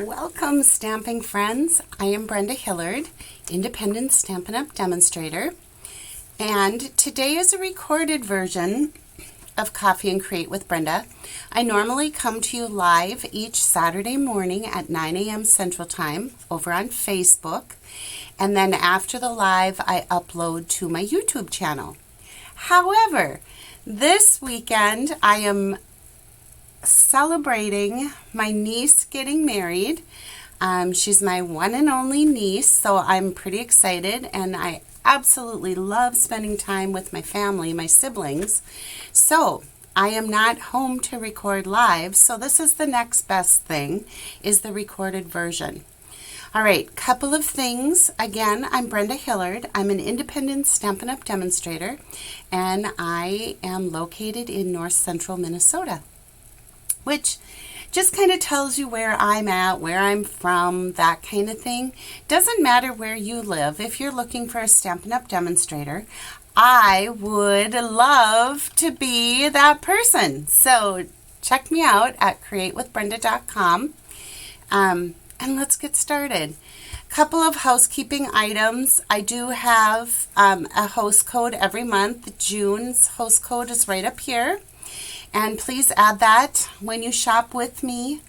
Welcome, stamping friends. I am Brenda Hillard, independent Stampin' Up! Demonstrator, and today is a recorded version of Coffee and Create with Brenda. I normally come to you live each Saturday morning at 9 a.m. Central Time over on Facebook, and then after the live I upload to my YouTube channel. However, this weekend I am celebrating my niece getting married. She's my one and only niece, so I'm pretty excited, and I absolutely love spending time with my family, my siblings. So I am not home to record live, so this is the next best thing, is the recorded version. All right, couple of things. Again, I'm Brenda Hillard. I'm an independent Stampin' Up! Demonstrator, and I am located in north central Minnesota, which just kind of tells you where I'm at, where I'm from, that kind of thing. Doesn't matter where you live. If you're looking for a Stampin' Up! Demonstrator, I would love to be that person. So check me out at createwithbrenda.com, and let's get started. Couple of housekeeping items. I do have a host code every month. June's host code is right up here. And please add that when you shop with me,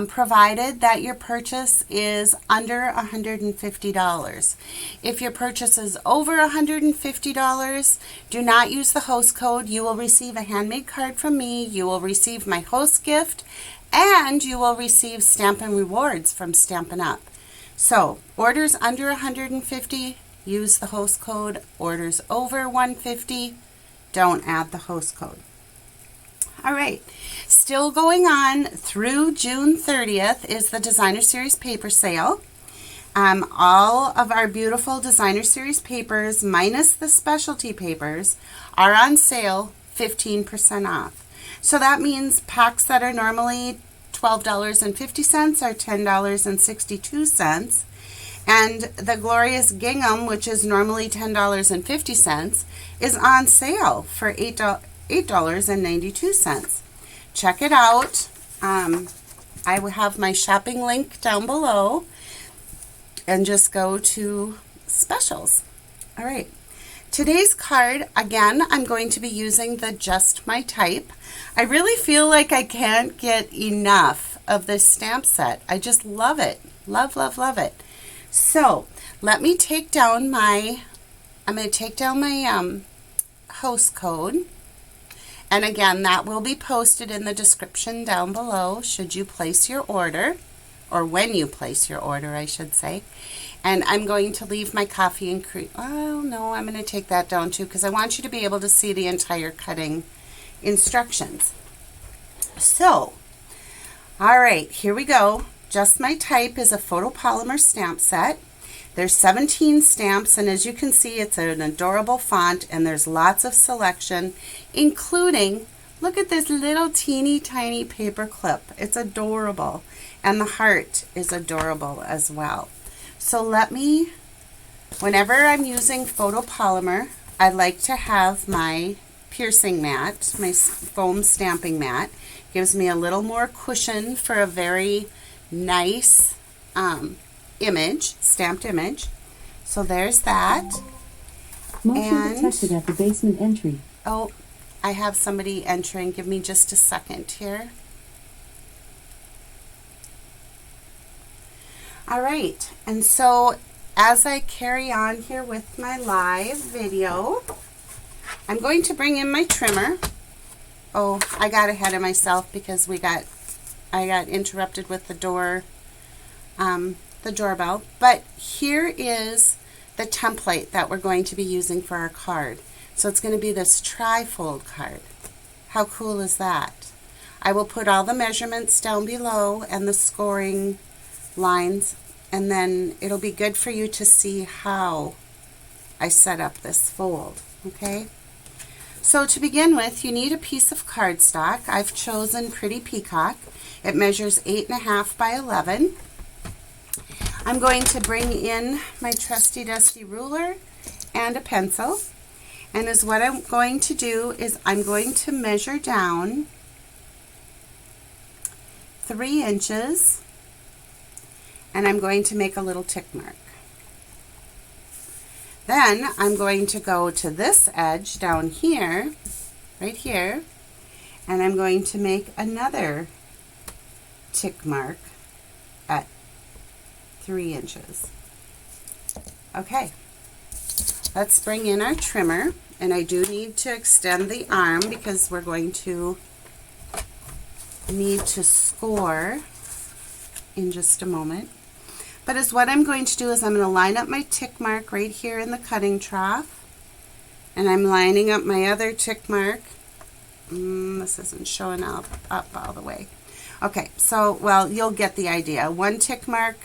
provided that your purchase is under $150. If your purchase is over $150, do not use the host code. You will receive a handmade card from me, you will receive my host gift, and you will receive Stampin' Rewards from Stampin' Up! So, orders under $150, use the host code. Orders over $150, don't add the host code. All right, still going on through June 30th is the Designer Series paper sale. All of our beautiful Designer Series papers, minus the specialty papers, are on sale 15% off. So that means packs that are normally $12.50 are $10.62. And the Glorious Gingham, which is normally $10.50, is on sale for $8.92. Check it out. I will have my shopping link down below, and just go to specials. All right. Today's card, again, I'm going to be using the Just My Type. I really feel like I can't get enough of this stamp set. I just love it. Love, love, love it. So let me take down my, I'm going to take down my host code. And again, that will be posted in the description down below should you place your order, or when you place your order, I should say. And I'm going to leave my Coffee and Create. Oh, no, I'm going to take that down too, because I want you to be able to see the entire cutting instructions. So, all right, here we go. Just My Type is a photopolymer stamp set. There's 17 stamps, and as you can see, it's an adorable font, and there's lots of selection, including, look at this little teeny tiny paper clip. It's adorable, and the heart is adorable as well. So let me, whenever I'm using photopolymer, I like to have my piercing mat, my foam stamping mat. Gives me a little more cushion for a very nice image, stamped image. So there's that. Motion detected at the basement entry. Oh, I have somebody entering. Give me just a second here. All right, and so as I carry on here with my live video, I'm going to bring in my trimmer. Oh, I got ahead of myself because I got interrupted with the doorbell. But here is the template that we're going to be using for our card. So it's going to be this tri-fold card. How cool is that? I will put all the measurements down below and the scoring lines, and then it'll be good for you to see how I set up this fold, okay? So to begin with, you need a piece of cardstock. I've chosen Pretty Peacock. It measures 8.5 by 11. I'm going to bring in my trusty dusty ruler and a pencil. And what I'm going to do is I'm going to measure down 3 inches and I'm going to make a little tick mark. Then I'm going to go to this edge down here, right here, and I'm going to make another tick mark at 3 inches. Okay, let's bring in our trimmer, and I do need to extend the arm because we're going to need to score in just a moment. But as what I'm going to do is I'm going to line up my tick mark right here in the cutting trough, and I'm lining up my other tick mark. This isn't showing up all the way. Okay, so, well, you'll get the idea. One tick mark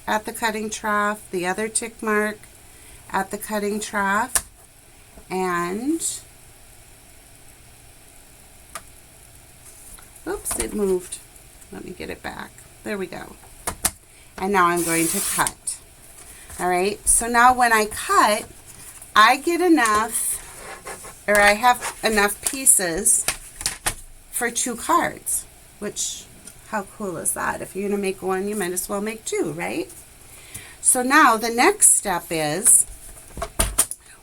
at the cutting trough, the other tick mark at the cutting trough, and, oops, it moved. Let me get it back. There we go. And now I'm going to cut. All right, so now when I cut, I get enough, or I have enough pieces for 2 cards, which, how cool is that? If you're going to make one, you might as well make 2, right? So now the next step is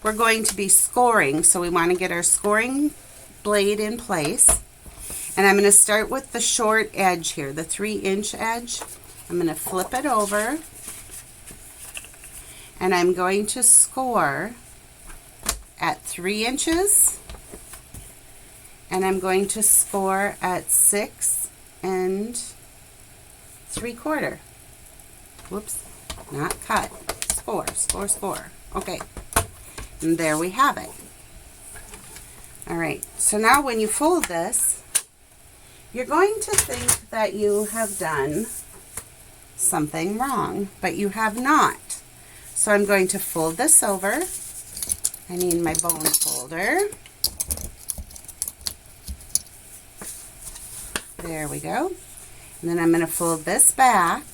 we're going to be scoring. So we want to get our scoring blade in place. And I'm going to start with the short edge here, the 3-inch edge. I'm going to flip it over, and I'm going to score at 3 inches, and I'm going to score at 6 3/4. Whoops, not cut. Score, score, score. Okay, and there we have it. All right, so now when you fold this, you're going to think that you have done something wrong, but you have not. So I'm going to fold this over. I need my bone folder. There we go. And then I'm going to fold this back,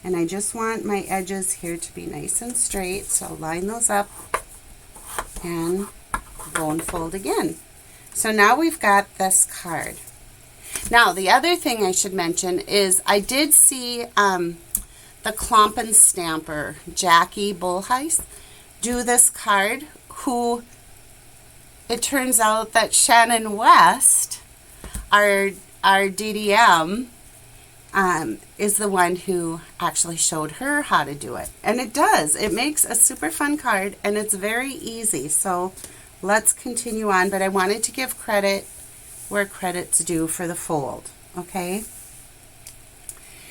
and I just want my edges here to be nice and straight, so I'll line those up and bone fold again. So now we've got this card. Now, the other thing I should mention is I did see the Klompen stamper, Jackie Bullheis, do this card, who it turns out that Shannon West, our DDM, is the one who actually showed her how to do it. And it does. It makes a super fun card, and it's very easy. So let's continue on, but I wanted to give credit where credit's due for the fold, okay?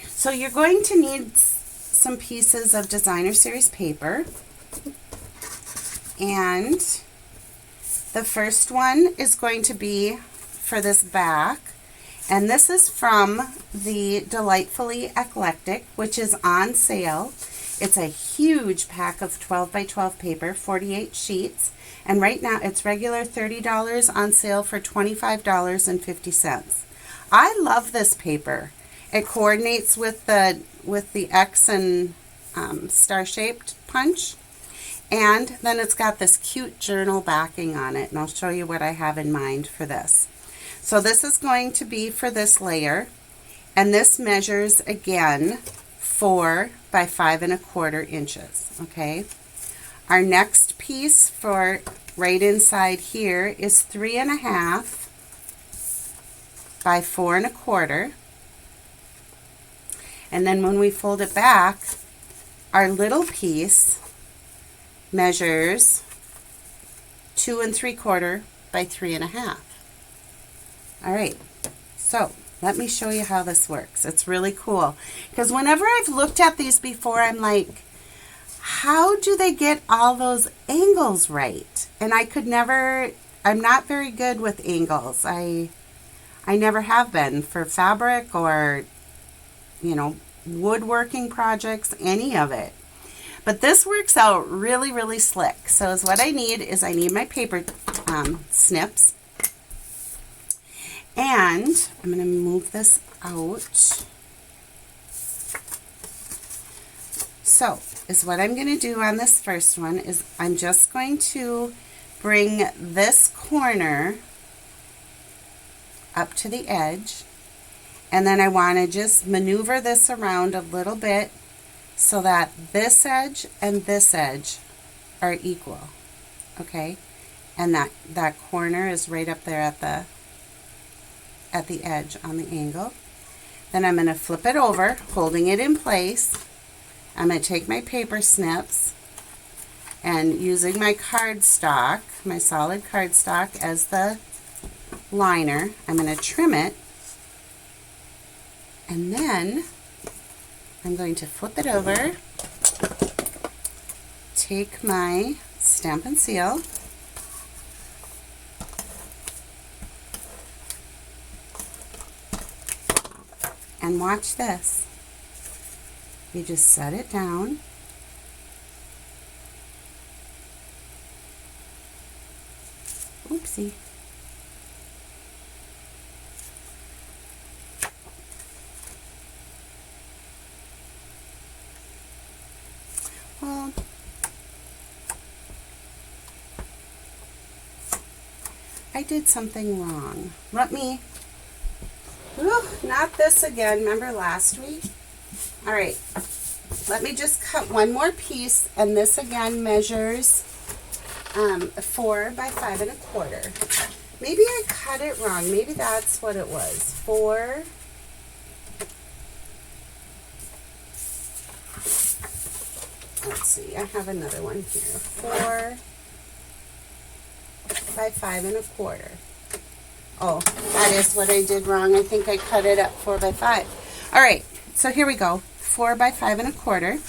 So you're going to need some pieces of designer series paper, and the first one is going to be for this back, and this is from the Delightfully Eclectic, which is on sale. It's a huge pack of 12 by 12 paper, 48 sheets. And right now it's regular $30, on sale for $25.50. I love this paper. It coordinates with the X and star-shaped punch. And then it's got this cute journal backing on it. And I'll show you what I have in mind for this. So this is going to be for this layer. And this measures, again, 4 by 5 1/4 inches. Okay. Our next piece for right inside here is 3 1/2 by 4 1/4. And then when we fold it back, our little piece measures 2 3/4 by 3 1/2. All right, so let me show you how this works. It's really cool, because whenever I've looked at these before, I'm like, how do they get all those angles right? And I'm not very good with angles. I never have been for fabric or, woodworking projects, any of it. But this works out really, really slick. So what I need is I need my paper snips. And I'm going to move this out. So what I'm going to do on this first one is I'm just going to bring this corner up to the edge, and then I want to just maneuver this around a little bit so that this edge and this edge are equal, okay? And that corner is right up there at the edge on the angle. Then I'm going to flip it over, holding it in place. I'm going to take my paper snips and using my cardstock, my solid cardstock as the liner, I'm going to trim it. And then I'm going to flip it over, take my Stampin' Seal, and watch this. You just set it down. Oopsie. Well, I did something wrong. Let me, not this again. Remember last week? All right, let me just cut one more piece, and this again measures 4 by 5 1/4. Maybe I cut it wrong. Maybe that's what it was. 4. Let's see, I have another one here. 4 by 5 1/4. Oh, that is what I did wrong. I think I cut it at 4 by 5. All right, so here we go. 4 by 5 1/4.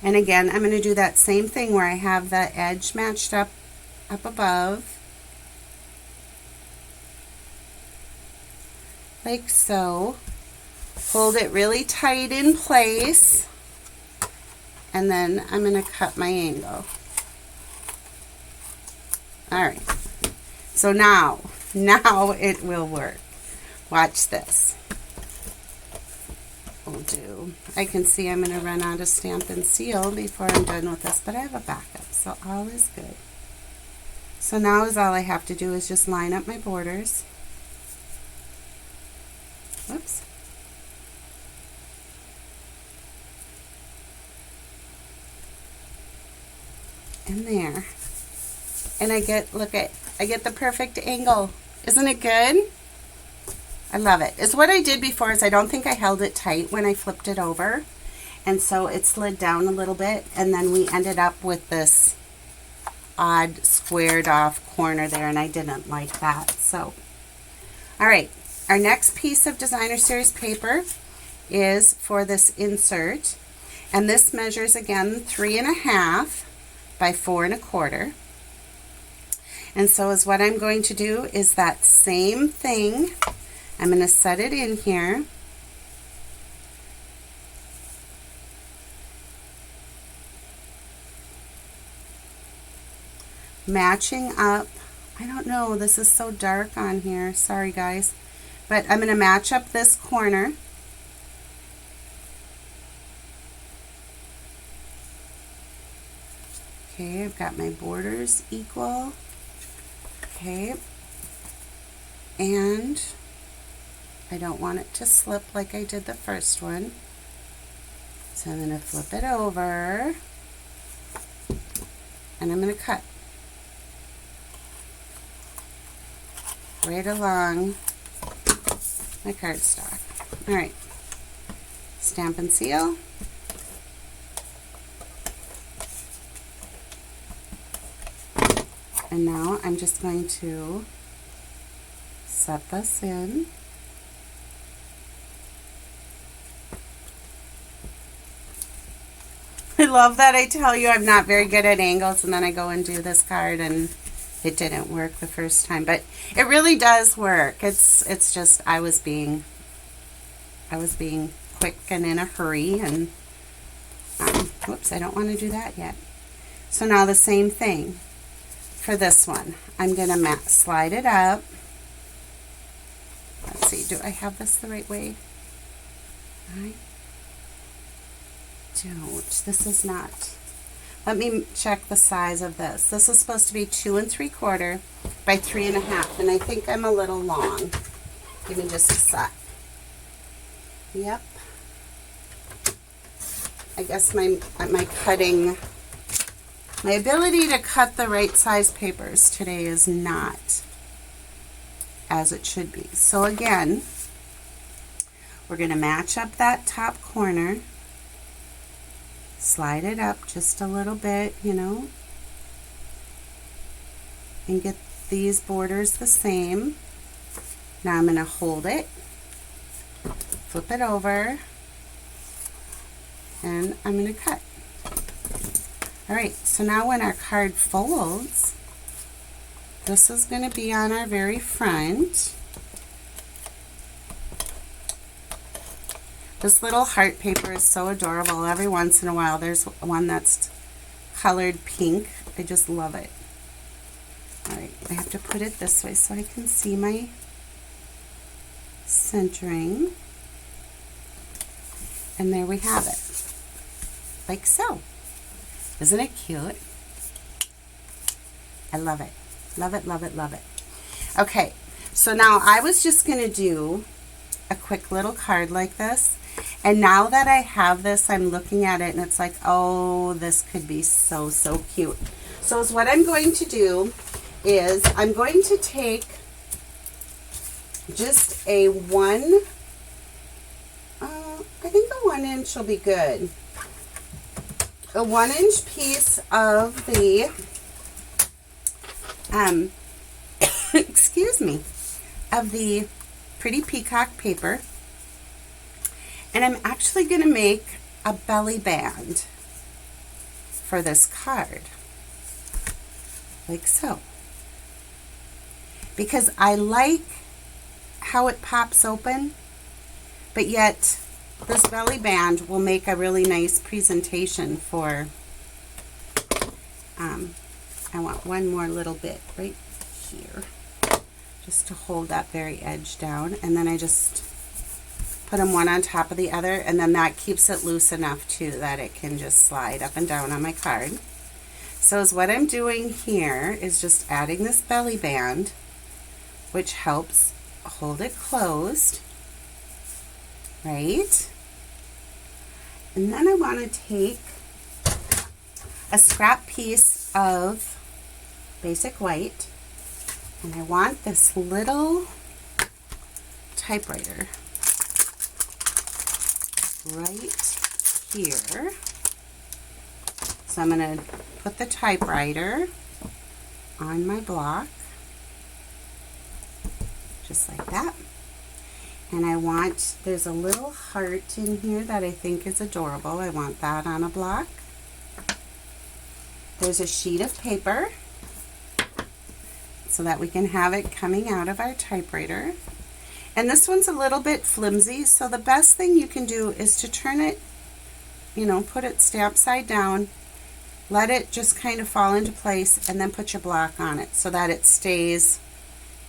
And again, I'm going to do that same thing where I have the edge matched up above, like so. Hold it really tight in place, and then I'm going to cut my angle. All right, so now it will work. Watch this. Will do. I can see I'm going to run out of Stampin' Seal before I'm done with this, but I have a backup, so all is good. So now all I have to do is just line up my borders. Whoops. And there. And I get the perfect angle. Isn't it good? I love it. It's what I did before is I don't think I held it tight when I flipped it over. And so it slid down a little bit, and then we ended up with this odd squared off corner there, and I didn't like that. So, all right, our next piece of Designer Series paper is for this insert, and this measures again 3 1/2 by 4 1/4. And so is what I'm going to do is that same thing. I'm going to set it in here. Matching up, I don't know, this is so dark on here, sorry guys, but I'm going to match up this corner. Okay, I've got my borders equal. Okay, and I don't want it to slip like I did the first one. So I'm going to flip it over, and I'm going to cut right along my cardstock. All right, Stampin' Seal. And now I'm just going to set this in. I love that I tell you I'm not very good at angles, and then I go and do this card and it didn't work the first time, but it really does work. It's just I was being quick and in a hurry, and whoops, I don't want to do that yet. So now the same thing for this one. I'm going to slide it up. Let's see, do I have this the right way? I don't. This is not. Let me check the size of this. This is supposed to be 2 3/4 by 3 1/2, and I think I'm a little long. Give me just a sec. Yep. I guess my ability to cut the right size papers today is not as it should be. So again, we're going to match up that top corner, slide it up just a little bit, you know, and get these borders the same. Now I'm going to hold it, flip it over, and I'm going to cut. All right, so now when our card folds, this is going to be on our very front. This little heart paper is so adorable. Every once in a while there's one that's colored pink. I just love it. All right, I have to put it this way so I can see my centering. And there we have it, like so. Isn't it cute? I love it. Love it, love it, love it. Okay, so now I was just going to do a quick little card like this. And now that I have this, I'm looking at it and it's like, oh, this could be so, so cute. So what I'm going to do is I'm going to take just a I think a 1 inch will be good. A 1 inch piece of the, excuse me, of the Pretty Peacock paper. And I'm actually going to make a belly band for this card, like so. Because I like how it pops open, but yet this belly band will make a really nice presentation for, I want one more little bit right here, just to hold that very edge down, and then I just put them one on top of the other, and then that keeps it loose enough too that it can just slide up and down on my card. So what I'm doing here is just adding this belly band, which helps hold it closed, right? And then I want to take a scrap piece of basic white, and I want this little typewriter right here. So I'm going to put the typewriter on my block, just like that. And I want, there's a little heart in here that I think is adorable. I want that on a block. There's a sheet of paper so that we can have it coming out of our typewriter. And this one's a little bit flimsy, so the best thing you can do is to turn it, you know, put it stamp side down, let it just kind of fall into place, and then put your block on it so that it stays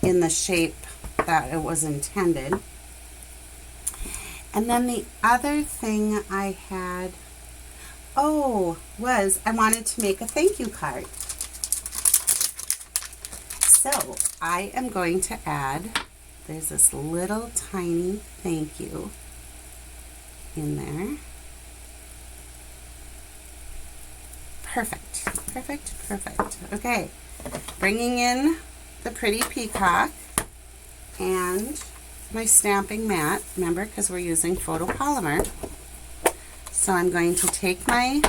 in the shape that it was intended. And then the other thing I had, was I wanted to make a thank you card. So I am going to add, there's this little tiny thank you in there. Perfect, perfect, perfect. Okay, bringing in the Pretty Peacock and my stamping mat, remember, because we're using photopolymer. So I'm going to take my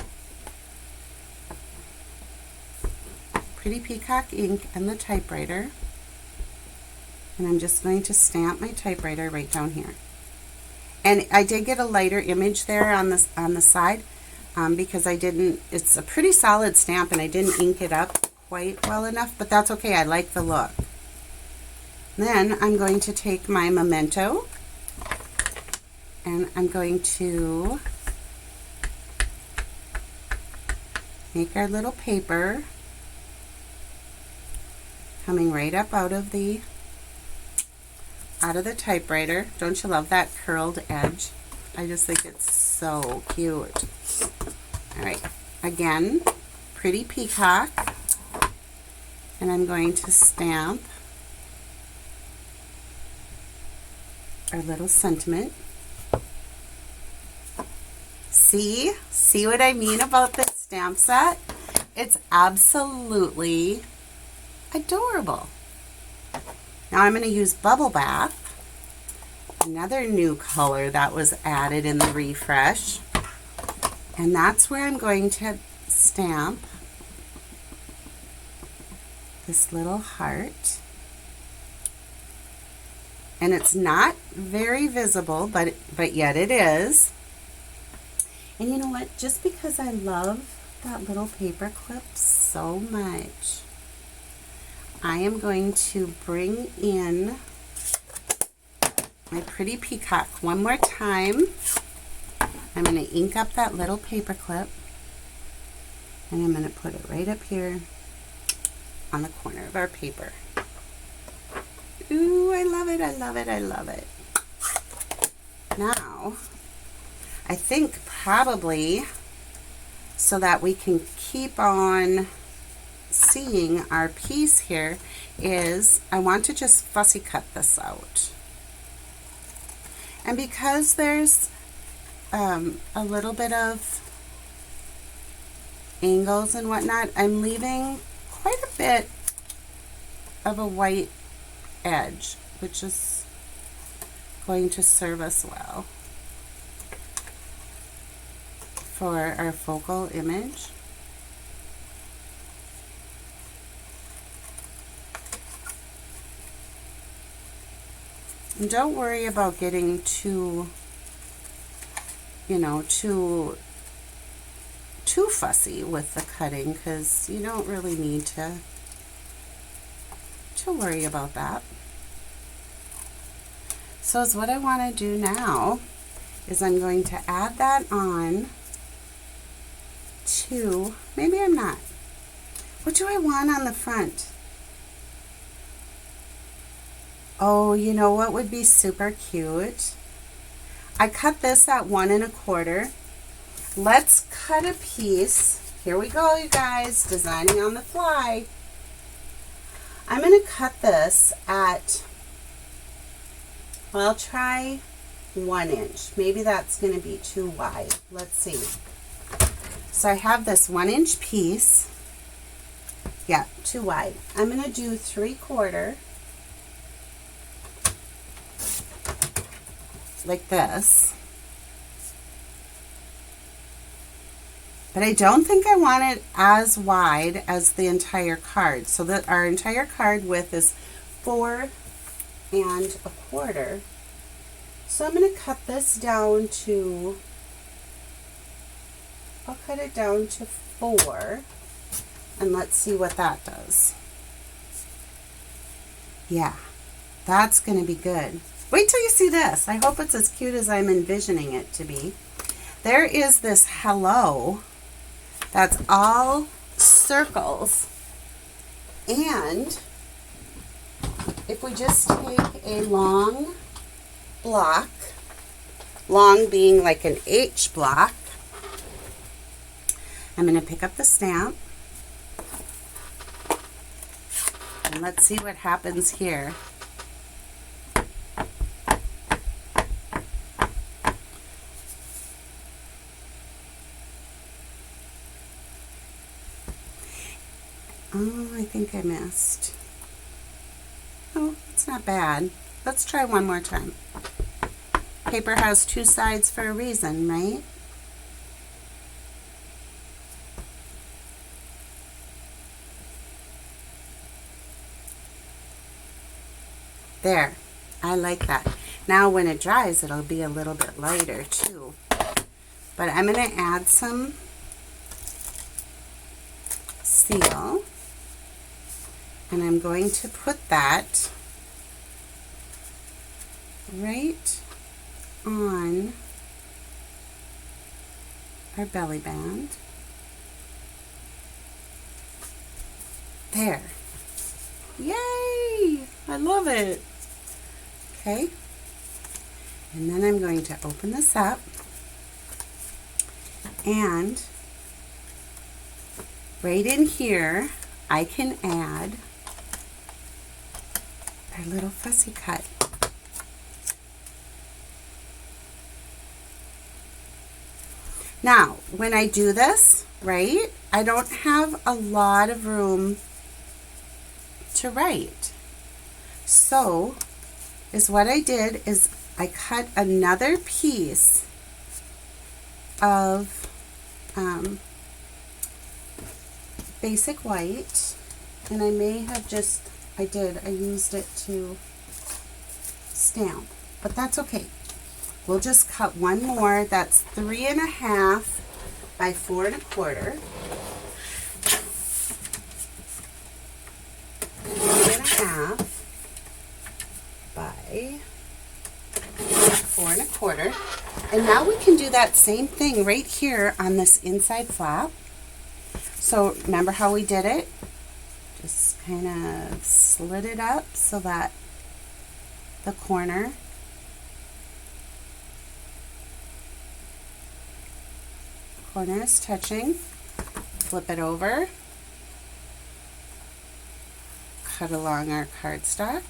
Pretty Peacock ink and the typewriter, and I'm just going to stamp my typewriter right down here. And I did get a lighter image there on the side because I didn't, it's a pretty solid stamp and I didn't ink it up quite well enough, but that's okay, I like the look. Then I'm going to take my memento and I'm going to make our little paper coming right up out of the typewriter. Don't you love that curled edge? I just think it's so cute. All right, again, Pretty Peacock, and I'm going to stamp our little sentiment. See what I mean about this stamp set? It's absolutely adorable. Now I'm going to use Bubble Bath, another new color that was added in the refresh. And that's where I'm going to stamp this little heart. And it's not very visible, but yet it is. And you know what? Just because I love that little paper clip so much, I am going to bring in my pretty peacock one more time. I'm going to ink up that little paper clip, and I'm going to put it right up here on the corner of our paper. Ooh, I love it, I love it, I love it. Now, I think probably so that we can keep on seeing our piece here is I want to just fussy cut this out. And because there's a little bit of angles and whatnot, I'm leaving quite a bit of a white edge, which is going to serve us well for our focal image. And don't worry about getting too, too fussy with the cutting, because you don't really need to worry about that. So what I want to do now is I'm going to add that on to, maybe I'm not. What do I want on the front? Oh, you know what would be super cute? I cut this at 1 1/4. Let's cut a piece. Here we go, you guys, designing on the fly. I'm going to cut this at, well, I'll try 1 inch. Maybe that's going to be too wide. Let's see. So I have this 1 inch piece. Yeah, too wide. I'm going to do 3/4. Like this. But I don't think I want it as wide as the entire card. So that our entire card width is 4 1/4. So I'm going to cut this down to, I'll cut it down to 4, and let's see what that does. Yeah, that's going to be good. Wait till you see this. I hope it's as cute as I'm envisioning it to be. There is this hello that's all circles, and if we just take a long block, long being like an H block, I'm going to pick up the stamp, and let's see what happens here. Oh, I think I missed. Oh, it's not bad. Let's try one more time. Paper has 2 sides for a reason, right? There. I like that. Now when it dries, it'll be a little bit lighter too. But I'm going to add some seal. And I'm going to put that right on our belly band. There. Yay! I love it. Okay. And then I'm going to open this up, and right in here I can add our little fussy cut. Now, when I do this, right, I don't have a lot of room to write. So, what I did is I cut another piece of basic white, and I may have I used it to stamp, but that's okay. We'll just cut one more. That's 3.5 by 4.25. 3.5 by 4.25. And now we can do that same thing right here on this inside flap. So remember how we did it? Just kind of slit it up so that the corner is touching. Flip it over. Cut along our cardstock.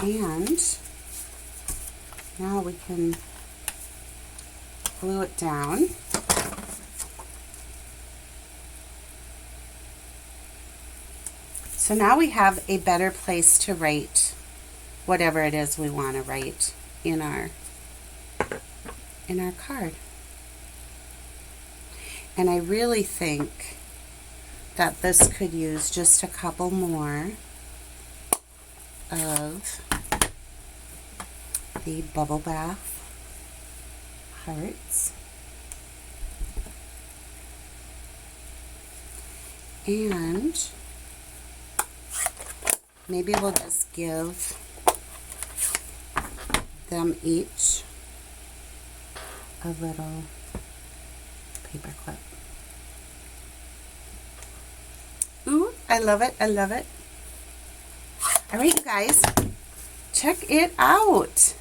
And now we can glue it down. So now we have a better place to write whatever it is we want to write in our card. And I really think that this could use just a couple more of the bubble bath hearts. And maybe we'll just give them each a little paper clip. Ooh, I love it, I love it. All right, you guys, check it out.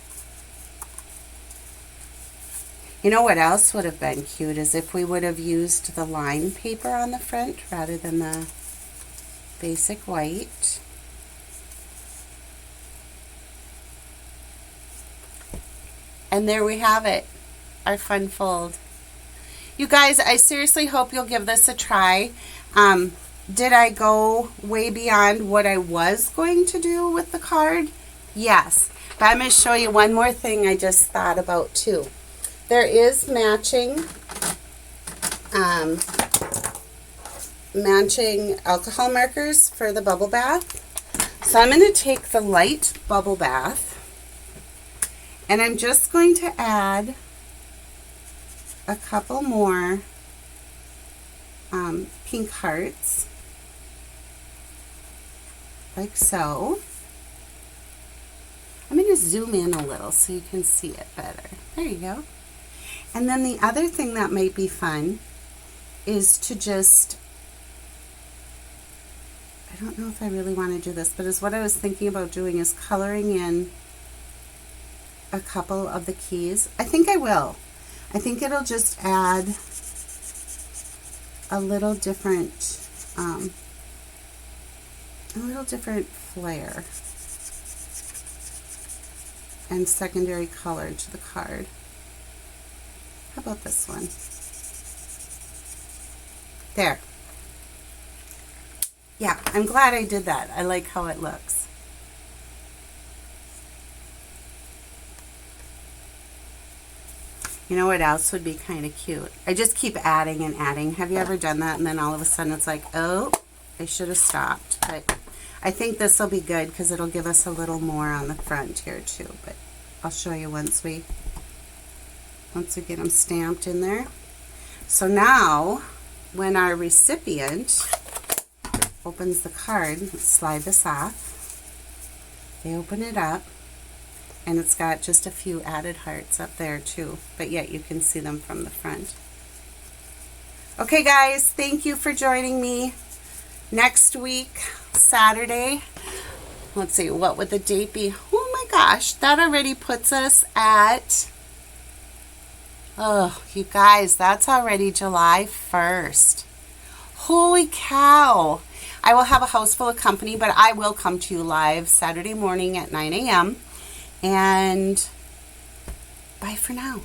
You know what else would have been cute is if we would have used the line paper on the front rather than the basic white. And there we have it, our fun fold. You guys, I seriously hope you'll give this a try. Did I go way beyond what I was going to do with the card? Yes. But I'm going to show you one more thing I just thought about too. There is matching alcohol markers for the bubble bath. So I'm going to take the light bubble bath and I'm just going to add a couple more pink hearts, like so. I'm going to zoom in a little so you can see it better. There you go. And then the other thing that might be fun is to just, I don't know if I really want to do this, but is what I was thinking about doing is coloring in a couple of the keys. I think I will. I think it'll just add a little different flair and secondary color to the card. How about this one? There. Yeah, I'm glad I did that. I like how it looks. You know what else would be kind of cute? I just keep adding and adding. Have you ever done that? And then all of a sudden it's like, oh, I should have stopped. But I think this will be good because it'll give us a little more on the front here too. But I'll show you once we get them stamped in there. So now, when our recipient opens the card, let's slide this off. They open it up. And it's got just a few added hearts up there too, but yet you can see them from the front. Okay guys, thank you for joining me. Next week, Saturday, let's see, what would the date be? Oh my gosh, that already puts us at, oh, you guys, that's already July 1st. Holy cow. I will have a house full of company, but I will come to you live Saturday morning at 9 a.m. And bye for now.